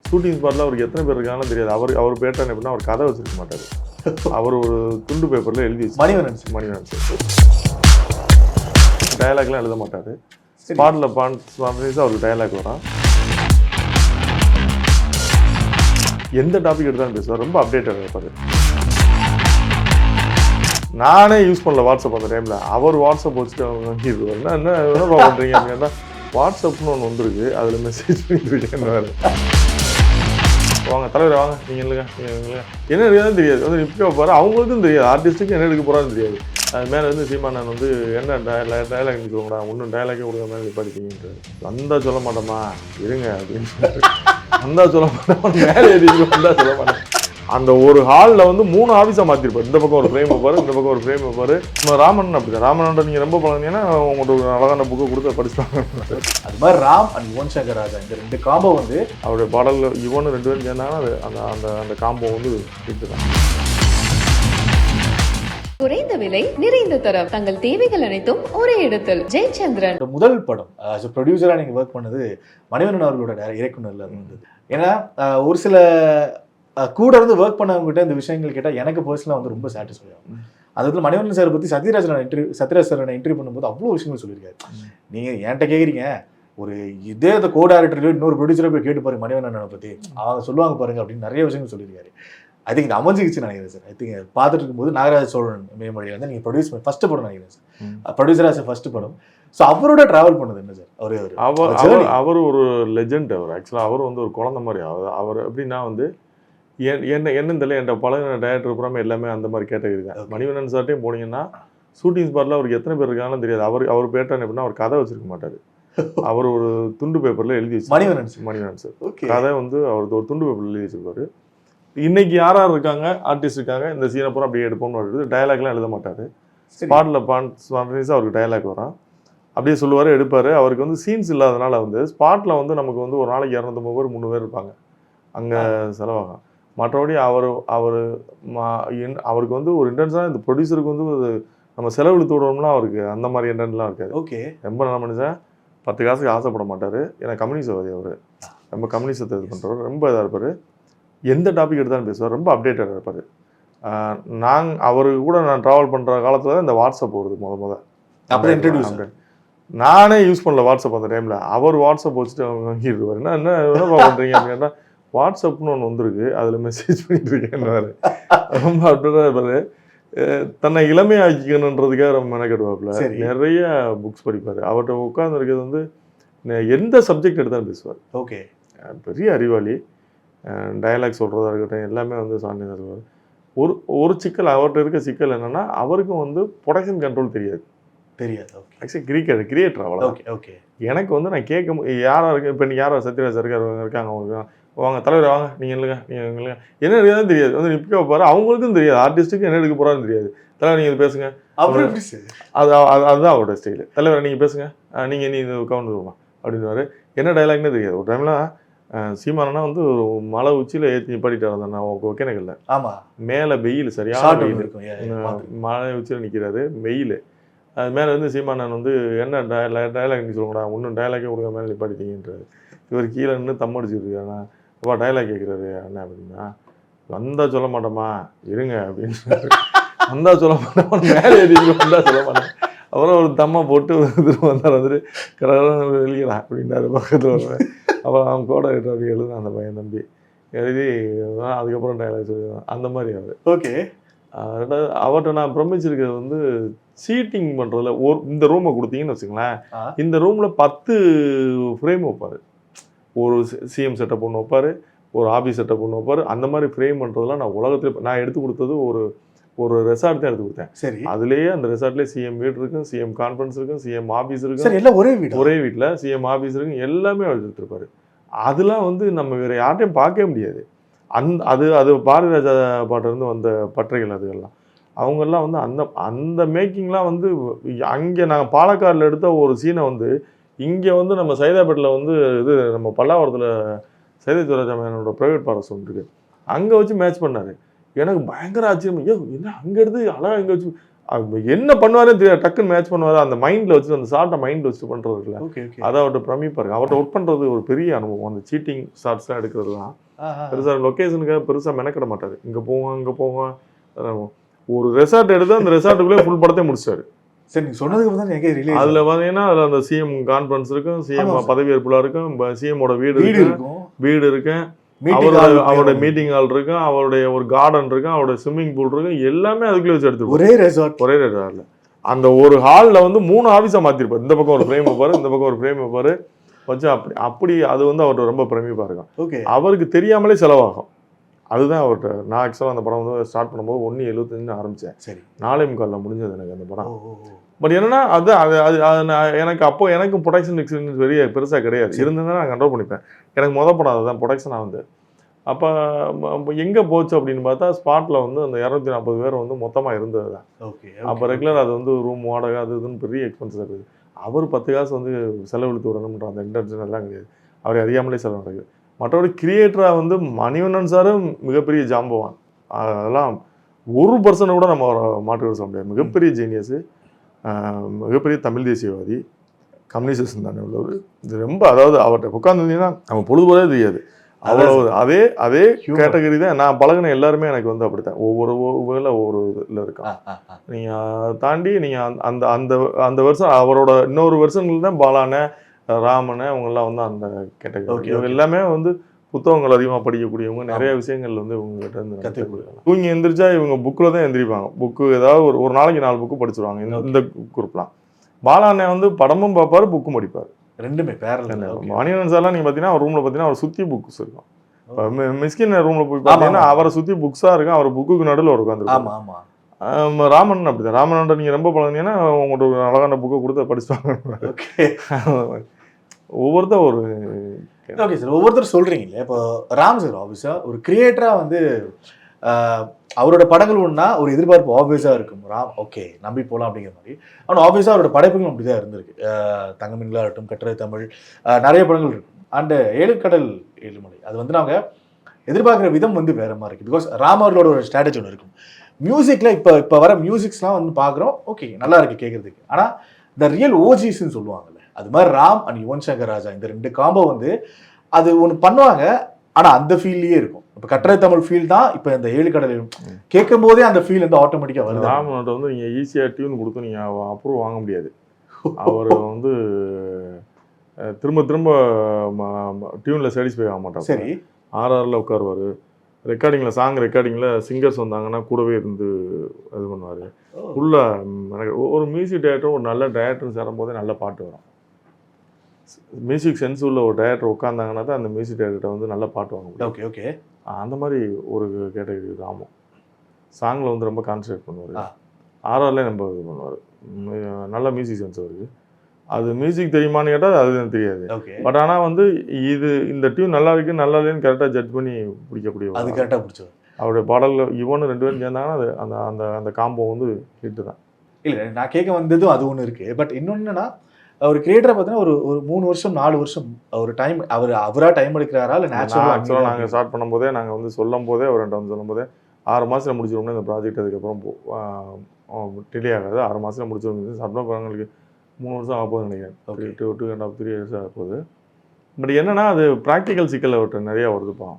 Shooting ஸ்பாட்டில் அவருக்கு எத்தனை பேர் இருக்காங்கன்னு தெரியாது. அவர் பேட்டர்ன் எப்படின்னா அவர் கதை வச்சிருக்க மாட்டார். அவர் ஒரு துண்டு பேப்பரில் எழுதி வச்சு மணிவண்ணன் சார் டயலாக்லாம் எழுத மாட்டார். ஸ்பாட்டில் அவருக்கு டயலாக் வரும். எந்த டாபிக் எடுத்தாலும் பேசுவார். ரொம்ப அப்டேட்டட் இருப்பார். நானே யூஸ் பண்ணல வாட்ஸ்அப் அந்த டைமில். அவர் வாட்ஸ்அப் வச்சுட்டு வாங்கிடுவார். என்ன பண்ணுறீங்க அப்படின்னா வாட்ஸ்அப்னு ஒன்று வந்துருக்கு, அதில் மெசேஜ் பண்ணிட்டு இருக்கேன். வாங்க தலைவர் வாங்க, நீங்கள் இல்லைங்க என்ன எடுக்கதான் தெரியாது. வந்து இப்படி வைப்பாரு. அவங்களுக்கும் தெரியாது, ஆர்டிஸ்ட்டுக்கு என்ன எடுக்க போகிறான்னு தெரியாது. அது மேலே வந்து சீமானன் வந்து என்ன டயலாக் நிற்கிறோங்கடா, ஒன்றும் டயலாக்கே கொடுக்க மேலே நிப்பாடிப்பீங்கன்றாரு. வந்தால் சொல்ல மாட்டோமா இருங்க அப்படின்னு சொல்லிட்டு வந்தால் சொல்ல மாட்டோமா மேலே ஏறிங்க வந்தால் சொல்ல மாட்டேன். அந்த ஒரு ஹாலில் வந்து 3 ஆஃபீஸாக மாற்றிருப்பார். இந்த பக்கம் ஒரு ஃப்ரேம் வைப்பார், இந்த பக்கம் ஒரு ஃப்ரேம் வைப்பார். ராமன் அப்படிதான். ராமனோட நீங்கள் ரொம்ப பழகினீங்கன்னா உங்கள்கிட்ட ஒரு அழகான புக்கை கொடுத்து படிச்சுட்டாங்க. அது மாதிரி ராம் அண்ட் யுவன் சங்கர் ராஜா இந்த 2 காம்போ வந்து அவருடைய பாடலில் யுவன் 2 பேரும் சேர்ந்தாங்கன்னா அது அந்த காம்போ வந்து தான். குறைந்த விலை நிறைந்த தரம், தங்கள் தேவைகள் அனைத்தும் ஒரே இடத்தில். ஜெயச்சந்திரன் முதல் படம் ப்ரொடியூசரா நீங்க ஒர்க் பண்ணது மணிவண்ணன் அவர்களோட இயக்குனர்ல இருந்தது. ஏன்னா ஒரு சில கூட இருந்து ஒர்க் பண்ணவங்ககிட்ட இந்த விஷயங்கள் கேட்டால் எனக்கு பர்சனலாக வந்து ரொம்ப சாட்டிஸ்ஃபை ஆகும். அதுல மணிவண்ணன் சார் பற்றி சத்யராஜ் சார் இன்டர்வியூ பண்ணும்போது அவ்வளோ விஷயங்கள் சொல்லியிருக்காரு. நீங்கள் என்கிட்ட கேட்குறீங்க, ஒரு இதே இந்த கோ டைரக்டர்லையோ இன்னொரு ப்ரொடியூசரை போய் கேட்டு பாருங்க மணிவண்ணனை பற்றி, அவங்க சொல்லுவாங்க பாருங்க அப்படின்னு நிறைய விஷயங்கள் சொல்லியிருக்காரு. ஐ திங்க் இது அமைஞ்சிக்கிச்சு நினைக்கிறேன் சார். ஐ திங்க் பார்த்துட்டு இருக்கும்போது நாகராஜ சோழன் மேமொழியை வந்து நீங்கள் ப்ரொடியூஸ் பண்ணி ஃபர்ஸ்ட் படம் நினைக்கிறேன் சார். ப்ரொடியூசராக சார் ஃபர்ஸ்ட் படம். ஸோ அவரோட ட்ராவல் பண்ணது என்ன சார்? அவர் ஒரு லெஜெண்ட். அவர் ஆக்சுவலாக அவர் வந்து ஒரு குழந்தை மாதிரி. அவர் எப்படின்னா வந்து என்னன்னு தெரியல, என் பழகின டைரக்டர் புறாமல் எல்லாமே அந்த மாதிரி கேட்டகரி தான். மணிவண்ணன் சார்ட்டையும் போனீங்கன்னா ஷூட்டிங் ஸ்பாட்டில் அவருக்கு எத்தனை பேர் இருக்காங்கன்னு தெரியாது. அவர் பேட்டர்ன் எப்படின்னா அவர் கதை வச்சிருக்க மாட்டார். அவர் ஒரு துண்டு பேப்பரில் எழுதி வச்சு மணிவண்ணன் சார் கதை வந்து அவர் ஒரு துண்டு பேப்பரில் எழுதி வச்சிருப்பாரு. இன்னைக்கு யார் இருக்காங்க ஆர்டிஸ்ட் இருக்காங்க, இந்த சீனை பூரா அப்படியே எடுப்போம்னு வருது. டைலாக்லாம் எழுத மாட்டார். ஸ்பாட்டில் அவருக்கு டைலாக் வரும், அப்படியே சொல்லுவார், எடுப்பார். அவருக்கு வந்து சீன்ஸ் இல்லாதனால வந்து ஸ்பாட்டில் வந்து நமக்கு வந்து ஒரு நாளைக்கு 250 பேர் 300 பேர் இருப்பாங்க அங்கே செலவாகும். மற்றபடி அவருக்கு வந்து ஒரு இன்டென்ஷனாக இந்த ப்ரொடியூசருக்கு வந்து நம்ம செலவழித்து விடணும்னா அவருக்கு அந்த மாதிரி இன்டென்ட்லாம் இருக்காது. ஓகே, ரொம்ப நல்ல மனுஷன். 10 காசுக்கு ஆசைப்பட மாட்டார். ஏன்னா கம்யூனிஸ்ட்வாதி அவர். ரொம்ப கம்யூனிஸ்டத்தை இது பண்ணுறவர். ரொம்ப இதாக இருப்பார். எந்த டாபிக் எடுத்தாலும் பேசுவார். ரொம்ப அப்டேட்டடாக இருப்பார். அவருக்கு கூட நான் ட்ராவல் பண்ணுற காலத்தில் தான் இந்த வாட்ஸ்அப் வருது அப்புறம் இன்ட்ரடியூஸ். நானே யூஸ் பண்ணல வாட்ஸ்அப் அந்த டைமில். அவர் வாட்ஸ்அப் வச்சுட்டு வாங்கிடுவார். என்ன பண்ணுறீங்க அப்படின்னா வாட்ஸ்அப்னு ஒன்று வந்துருக்கு, அதில் மெசேஜ் பண்ணிட்டு இருக்கேன். ரொம்ப அப்டேட்டாக இருப்பார். தன்னை இளமையாக்கிக்கணுன்றதுக்காக ரொம்ப மெனக்கெடுவாப்புல. நிறைய புக்ஸ் படிப்பார். அவர்கிட்ட உட்காந்துருக்கிறது வந்து எந்த சப்ஜெக்ட் எடுத்தாலும் பேசுவார். ஓகே, பெரிய அறிவாளி. டயலாக் சொல்கிறதா இருக்கட்டும் எல்லாமே வந்து சாண்டியாக சொல்லுவார். ஒரு சிக்கல் அவர்கிட்ட இருக்க சிக்கல் என்னென்னா அவருக்கும் வந்து ப்ரொடக்ஷன் கண்ட்ரோல் தெரியாது. ஆக்சுவலி கிரியேட்டர் அவ்வளோ. ஓகே, எனக்கு வந்து நான் கேட்க யாராக இருக்கு, இப்போ நீங்கள் யாரோ சத்யராஜ் இருக்காங்க, அவங்க வாங்க தலைவர் வாங்க, நீங்கள் இல்லைங்க என்ன எடுக்கதான் தெரியாது. வந்து இப்படி வைப்பாரு. அவங்களுக்கும் தெரியாது, ஆர்டிஸ்ட்டுக்கு என்ன எடுக்க போகிறான்னு தெரியாது. தலைவர் நீங்கள் பேசுங்க, அதுதான் அவரோட ஸ்டைலு. தலைவர் நீங்கள் பேசுங்க, நீங்கள் நீ கவுண்ட் அப்படின்னு என்ன டைலாக்னே தெரியாது. ஒரு டைம்லாம் சீமானனா வந்து ஒரு மலை உச்சியில் ஏற்றி நிப்பாட்டிட்டு நான் ஒகேனக்கல்ல. ஆமாம், மேலே வெயில் சரியான வெயில், மலை உச்சியில் நிற்கிறாரு வெயில். அது மேலே வந்து சீமானன் வந்து என்ன டைலாக் நீ சொல்லுங்கடா, ஒன்றும் டைலாக்கே கொடுக்க மேலே நிப்பாட்டிட்டீங்கன்றாரு. இவர் கீழே நின்று தம்மடிச்சுருக்காண்ணா. அப்பா டைலாக் கேட்குறாரு என்ன அப்படின்னா, வந்தால் சொல்ல மாட்டோமா இருங்க அப்படின்னு. வந்தால் சொல்ல மாட்டோமா மேலே ஏறிங்க, வந்தால் சொல்ல மாட்டேன். அப்புறம் ஒரு தம்மா போட்டு திரும்ப வந்தால் வந்துட்டு கடவுள் வெளியிடா அப்படின்னாரு பக்கத்தில் வருவேன். அப்புறம் அவன் கூட அப்படி எழுதுனா அந்த பையன் தம்பி எழுதி அதுக்கப்புறம் டைலாக் சொல்லுவான். அந்த மாதிரி அவர். ஓகே, அவர்கிட்ட நான் பிரமிச்சிருக்கிறது வந்து சீட்டிங் பண்ணுறதுல இந்த ரூமை கொடுத்தீங்கன்னு வச்சுங்களேன், இந்த ரூமில் 10 ஃப்ரேம் வைப்பார். ஒரு சிஎம் செட்டப் ஒன்று வைப்பார், ஒரு ஆஃபீஸ் செட்டப் ஒன்று வைப்பார். அந்த மாதிரி ஃப்ரேம் பண்ணுறதுலாம் நான் உலகத்தில் நான் எடுத்து கொடுத்தது ஒரு ரெசார்ட் தான் எடுத்து கொடுத்தேன். சரி, அதுலேயே அந்த ரெசார்ட்லேயே சிஎம் வீடு இருக்கும், சிஎம் கான்ஃபரன்ஸ் இருக்கும், சிஎம் ஆஃபீஸ் இருக்கும், எல்லாம் ஒரே வீட்டில் சிஎம் ஆஃபீஸ் இருக்கும், எல்லாமே எடுத்துருப்பாரு. அதெல்லாம் வந்து நம்ம வேறு யார்ட்டையும் பார்க்கவே முடியாது. அது பாரதிராஜா பாட்டிலேருந்து வந்த பற்றைகள். அதுகெல்லாம் அவங்கெல்லாம் வந்து அந்த மேக்கிங்லாம் வந்து அங்கே நாங்கள் பாலக்காடில் எடுத்த ஒரு சீனை வந்து இங்கே வந்து நம்ம சைதாப்பேட்டில் வந்து இது நம்ம பல்லாவரத்தில் சைதாஜோராஜாமனோட ப்ரைவேட் பாரஸ் ஒன்று இருக்குது, அங்கே வச்சு மேட்ச் பண்ணார். எனக்கு பயங்கர ஆச்சரியம். என்ன அங்கே எடுத்து அழகாக இங்கே வச்சு என்ன பண்ணுவாருன்னு தெரியாது, டக்குன்னு மேட்ச் பண்ணுவாரு. அந்த மைண்ட்ல வச்சு அந்த ஷார்ட்டை மைண்ட்ல வச்சு பண்றது இருக்குல்ல, ஓகே ஓகே. அதை அவர்கிட்ட பிரமிப்பா இருக்கு. அவர்கிட்ட ஒர்க் பண்றது ஒரு பெரிய அனுபவம். அந்த சீட்டிங் ஷார்ட்ஸ்லாம் எடுக்கிறதுலாம் பெருசா லொக்கேஷனுக்காக பெருசா மெனக்கிட மாட்டாரு. இங்க போவோம் அங்க போவோம். ஒரு ரெசார்ட் எடுத்து அந்த ரெசார்ட்டுக்குள்ளே ஃபுல் படத்தை முடிச்சாரு. சரி, நீங்க சொன்னதுக்கு அப்புறம் தான் எனக்கு ரிலீஸ். அதுல பாத்தீங்கன்னா அதுல அந்த சிஎம் கான்ஃபரன்ஸ் இருக்கும், சிஎம் பதவியேற்புல இருக்கும், சிஎம்மோட வீடு இருக்கும், வீடு இருக்கு, அவரோட மீட்டிங் ஹால் இருக்கு, அவருடைய ஒரு கார்டன் இருக்கு, அவருடைய ஸ்விம்மிங் பூல் இருக்கு, எல்லாமே அதுக்குள்ளே வச்சு எடுத்து ஒரே ரெசார்ட்ல. அந்த ஒரு ஹால்ல வந்து 3 ஆபீஸா மாத்திருப்பாரு. இந்த பக்கம் ஒரு ஃப்ரேம் வைப்பாரு, இந்த பக்கம் ஒரு ஃப்ரேம் வைப்பாரு வச்சு அப்படி அது வந்து அவர்கிட்ட ரொம்ப பிரமிப்பா இருக்கும். அவருக்கு தெரியாமலே செலவாகும். அதுதான் அவர்கிட்ட. நான் ஆக்சுவலாக அந்த படம் வந்து ஸ்டார்ட் பண்ணும்போது 1:75 ஆரம்பித்தேன். சரி, 4:45 முடிஞ்சது எனக்கு அந்த படம். பட் என்னன்னா அது எனக்கு அப்போ எனக்கு ப்ரொடக்ஷன் எக்ஸ்பீரியன்ஸ் பெரிய பெருசாக கிடையாது. இருந்ததுன்னா நான் கண்ட்ரோல் பண்ணிப்பேன். எனக்கு படம் அதுதான் ப்ரொடக்ஷனாக வந்து. அப்போ எங்கே போச்சு அப்படின்னு பார்த்தா ஸ்பாட்டில் வந்து அந்த 240 பேர் வந்து மொத்தமாக இருந்தது தான். அப்போ ரெகுலர் அது வந்து ரூம் வாடகை அது இதுன்னு பெரிய எக்ஸ்பென்சிவ் இருக்குது. அவர் 10 காசு வந்து செலவழித்து விடணுன்ற அந்த இன்டென்ஷன் எல்லாம் கிடையாது. அவரை அறியாமலே செலவு நடக்குது. மற்றபடி கிரியேட்டராக வந்து மணிவண்ணன் சாரும் மிகப்பெரிய ஜாம்பவான். அதெல்லாம் 1% கூட நம்ம மாற்று சொல்ல முடியாது. மிகப்பெரிய ஜீனியஸு, மிகப்பெரிய தமிழ் தேசியவாதி, கம்யூனிஸ்ட் தானே உள்ளவர். இது ரொம்ப அதாவது அவர்கிட்ட உட்காந்துருந்தீங்கன்னா நம்ம பொழுதுபோதே தெரியாது. அவ்வளோ அதே கேட்டகரி தான். நான் பழகின எல்லாருமே எனக்கு வந்து அப்படித்தான். ஒவ்வொரு ஒவ்வொரு இதில் இருக்கான். நீங்கள் தாண்டி நீங்கள் அந்த அந்த அந்த வருஷம் அவரோட இன்னொரு வருஷங்கள் தான் பாலான ராமனை அவங்கெல்லாம் வந்து அந்த கேட்டகரி. இவங்க எல்லாமே வந்து புத்தகங்கள் அதிகமாக படிக்கக்கூடியவங்க, நிறைய விஷயங்கள் வந்து இவங்ககிட்ட இருந்து கற்றுக்கலாம். தூங்கி எந்திரிச்சா இவங்க புக்கில் தான் எந்திரிப்பாங்க. புக்கு ஏதாவது ஒரு நாளைக்கு 4 புக்கு படிச்சுருவாங்க இந்த குரூப்லாம். பாலாண்ணே வந்து படமும் பார்ப்பாரு, புக்கும் படிப்பார். ரெண்டுமே பேரல். மணிவண்ணன் சார்லாம் நீங்கள் பார்த்தீங்கன்னா அவர் ரூமில் பார்த்தீங்கன்னா அவர் சுற்றி புக்ஸ் இருக்கும். இப்போ மிஸ்கின் ரூமில் போய் பார்த்தீங்கன்னா அவரை சுற்றி புக்ஸாக இருக்கும். அவர் புக்குக்கு நடுவில் ஒரு உட்காந்துருக்காங்க. ராமன் அப்படிதான். ராமனோட நீங்கள் ரொம்ப பழகினீங்கன்னா உங்கள்கிட்ட ஒரு அழகான புக்கை கொடுத்து படிச்சுவாங்க. ஒவ்வொருத்தர் ஒரு ஓகே சார், ஒவ்வொருத்தர் சொல்கிறீங்க இல்லையா. இப்போ ராம் சார் ஆப்வியஸாக ஒரு கிரியேட்டராக வந்து அவரோட படங்கள் ஒன்றா ஒரு எதிர்பார்ப்பு ஆப்வியஸாக இருக்கும். ராம் ஓகே நம்பி போகலாம் அப்படிங்கிற மாதிரி. ஆனால் ஆப்வியஸாக அவரோட படைப்புகளும் அப்படி தான் இருந்திருக்கு. தங்கமின்களா இருக்கட்டும், கட்டுரை தமிழ், நிறைய படங்கள் இருக்கும். அண்டு 7 கடல் 7 மலை அது வந்து நாங்கள் எதிர்பார்க்குற விதம் வந்து வேற மாதிரி இருக்குது. பிகாஸ் ராம் அவர்களோட ஒரு ஸ்ட்ராட்டஜி ஒன்று இருக்கும். மியூசிக்கில் இப்போ வர மியூசிக்ஸ்லாம் வந்து பார்க்குறோம், ஓகே நல்லா இருக்குது கேட்குறதுக்கு. ஆனால் இந்த ரியல் ஓஜிஸ்ன்னு சொல்லுவாங்கல்ல, அது மாதிரி ராம் அண்ட் யுவன் சங்கர் ராஜா இந்த 2 காம்போ வந்து அது ஒன்று பண்ணுவாங்க. ஆனால் அந்த ஃபீல்லையே இருக்கும். இப்போ கட்டுரை தமிழ் ஃபீல் தான் இப்போ இந்த 7 கடல் கேட்கும் போதே அந்த ஃபீல் வந்து ஆட்டோமேட்டிக்காக வருது. ராமன்கிட்ட வந்து நீங்கள் ஈஸியாக டியூன் கொடுத்து நீங்கள் அப்ரூவ் வாங்க முடியாது. அவர் வந்து திரும்ப டியூனில் சாட்டிஸ்ஃபை ஆக மாட்டார். சரி, ஆர்ஆரில் உட்காருவார். ரெக்கார்டிங்கில் சாங் ரெக்கார்டிங்கில் சிங்கர்ஸ் வந்தாங்கன்னா கூடவே இருந்து இது பண்ணுவார். ஃபுல்லாக ஒரு மியூசிக் டைரக்டரும் ஒரு நல்ல டைரக்டரும் சேரும்போதே நல்ல பாட்டு வரும். மியூசிக் சென்ஸ் உள்ள ஒரு டைரக்டர் உட்காந்தாங்கன்னா தான் அந்த மியூசிக் டைரக்டர் வந்து நல்ல பாட்டு வாங்க முடியும். Okay okay. அந்த மாதிரி ஒரு கேட்டகரி ராமும் சாங்கில் வந்து ரொம்ப கான்சன்ட்ரேட் பண்ணுவார். ஆர்ஆர்லேயே நம்ம இது பண்ணுவார். நல்ல மியூசிக் சென்ஸ் அவருக்கு. அது மியூசிக் தெரியுமான்னு கேட்டால் அது எனக்கு தெரியாது. பட் ஆனால் வந்து இந்த டியூன் நல்லா இருக்கு நல்லா இல்லைன்னு கரெக்டாக ஜட்ஜ் பண்ணி பிடிக்கக்கூடிய அது கரெக்டாக பிடிச்சது. அவருடைய பாடலில் இவனு 2 பேரும் சேர்ந்தாங்கன்னா அது அந்த அந்த அந்த காம்போ வந்து ஹிட்டு தான். இல்லை நான் கேட்க வந்ததும் அது ஒன்று இருக்குது. பட் இன்னொன்று என்னன்னா ஒரு கிரியேட்டரை பார்த்தீங்கன்னா ஒரு 3 வருஷம் 4 வருஷம் ஒரு டைம் அவராக டைம் எடுக்கிறாரா இல்லை நேச்சுரலாக? ஆக்சுவலாக நாங்கள் ஸ்டார்ட் பண்ணும்போதே நாங்கள் வந்து சொல்லும் போதே அவர்கிட்ட வந்து சொல்லும் போதே 6 மாதத்தில் முடிச்சிடும்னா இந்த ப்ராஜெக்ட். அதுக்கப்புறம் டிலே ஆகாது. 6 மாதத்தில் முடிச்சிடும். ஸ்டார்ட் பண்ண எங்களுக்கு 3 வருஷம் ஆக போகுது நினைக்கிறேன். 2.5 3 இயர்ஸ் ஆக போகுது. பட் என்னென்னா அது ப்ராக்டிக்கல் சிக்கல் அவர்கிட்ட நிறையா வருதுப்பா.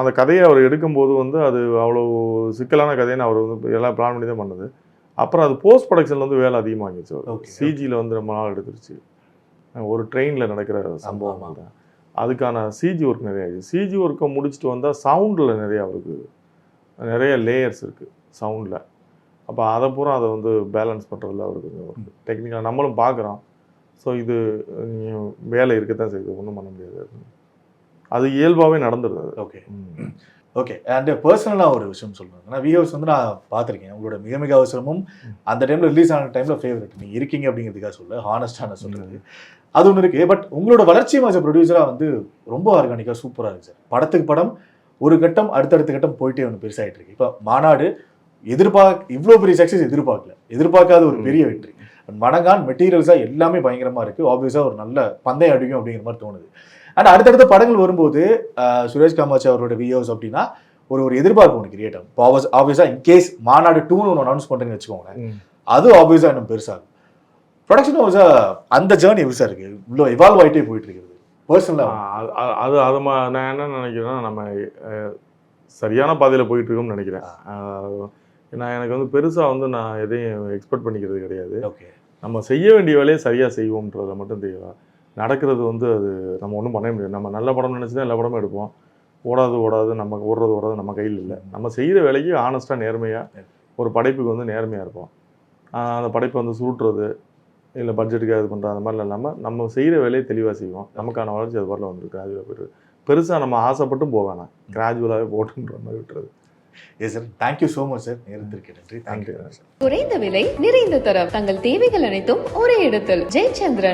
அந்த கதையை அவர் எடுக்கும்போது வந்து அது அவ்வளோ சிக்கலான கதைன்னு அவர் வந்து எல்லாம் பிளான் பண்ணி தான் பண்ணது. அப்புறம் அது போஸ்ட் ப்ரொடக்ஷனில் வந்து வேலை அதிகமாகிடுச்சு. சிஜியில் வந்து ரொம்ப நாள் எடுத்துருச்சு. ஒரு ட்ரெயினில் நடக்கிற சம்பவம் தான். அதுக்கான சிஜி ஒர்க் நிறையா ஆகிடுச்சு. சிஜி ஒர்க்கை முடிச்சுட்டு வந்தால் சவுண்டில் நிறையா அவருக்கு நிறைய லேயர்ஸ் இருக்குது சவுண்டில். அப்போ அதை பூரா அதை வந்து பேலன்ஸ் பண்ணுறதுல அவருக்கு டெக்னிக்கலாக நம்மளும் பார்க்குறோம். ஸோ இது வேலை இருக்கத்தான் செய்யுது, ஒன்றும் பண்ண முடியாது. அது இயல்பாகவே நடந்துடுது. Okay okay. அண்ட் பர்சனலாக ஒரு விஷயம் சொல்லுவாங்க. ஆனால் விஹவுஸ் வந்து நான் பார்த்துருக்கேன். உங்களோட மிக மிக அவசரமும் அந்த டைமில் ரிலீஸ் ஆன டைமில் ஃபேவரட் நீங்கள் இருக்கீங்க அப்படிங்கிறதுக்காக சொல்ல ஹானஸ்டான சொல்கிறது அது ஒன்று இருக்குது. பட் உங்களோட வளர்ச்சி மாச ப்ரொடியூசராக வந்து ரொம்ப ஆர்கானிக்காக சூப்பராக இருக்குது சார். படத்துக்கு படம் ஒரு கட்டம் அடுத்தடுத்த கட்டம் போயிட்டே ஒன்று பெருசாகிட்டு இருக்கு. இப்போ மாநாடு இவ்வளோ பெரிய சக்ஸஸ் எதிர்பார்க்காத ஒரு பெரிய வெற்றி. மடங்கான் மெட்டீரியல்ஸாக எல்லாமே பயங்கரமாக இருக்குது. ஆப்வியஸாக ஒரு நல்ல பந்தயம் அடிக்கும் அப்படிங்கிற மாதிரி தோணுது. அண்ட் அடுத்தடுத்த படங்கள் வரும்போது சுரேஷ் காமாட்சி அவரோட விஹவுஸ் அப்படின்னா ஒரு எதிர்பார்ப்பு ஒன்று கிரியேட் ஆகும். இப்போ ஆப்வியஸாக இன்கேஸ் மாநாடு 2ன்னு ஒன்று அனௌன்ஸ் பண்ணுறேன்னு வச்சுக்கோங்களேன், அது ஆப்வியஸாக இன்னும் பெருசாகும். ப்ரொடக்ஷன் ஹவுஸாக அந்த ஜேர்னி பெருசாக இருக்கு, இவ்வளோ இவால்வ் ஆகிட்டே போயிட்டு இருக்குது. பர்சனலாக அது நான் என்ன நினைக்கிறேன்னா, நம்ம சரியான பாதையில் போயிட்டு இருக்கோம்னு நினைக்கிறேன். நான் எனக்கு வந்து பெருசாக நான் எதையும் எக்ஸ்பெக்ட் பண்ணிக்கிறது கிடையாது. ஓகே, நம்ம செய்ய வேண்டிய வேலையை சரியாக செய்வோம்ன்றதை மட்டும் தெரியும். நடக்கிறது அது நம்ம ஒன்றும் பண்ண முடியாது. நம்ம நல்ல படம் நினச்சி தான் எல்லா படமும் எடுப்போம். ஓடாது நமக்கு ஓடுறது நம்ம கையில் இல்லை. நம்ம செய்கிற வேலைக்கு ஆனஸ்ட்டாக நேர்மையாக ஒரு படைப்புக்கு நேர்மையாக இருப்போம். அந்த படைப்பை சுருட்டுறது இல்லை பட்ஜெட்டுக்கு இது பண்ணுறது அந்த மாதிரிலாம் இல்லாமல் நம்ம செய்கிற வேலையை தெளிவாக செய்வோம். நமக்கான வளர்ச்சி அது வரல வந்துருக்கு. கிராஜுவலாக பெருசாக நம்ம ஆசைப்பட்டும் போக வேணாம், கிராஜுவலாகவே போட்டுன்ற மாதிரி விட்டுறது. Yes sir, thank you so much sir. நேரத்திற்கு நன்றி. தேங்க்யூ. குறைந்த விலை நிறைந்த தரம், தங்கள் தேவைகள் அனைத்தும் ஒரே இடத்தில். ஜெயச்சந்திரன்.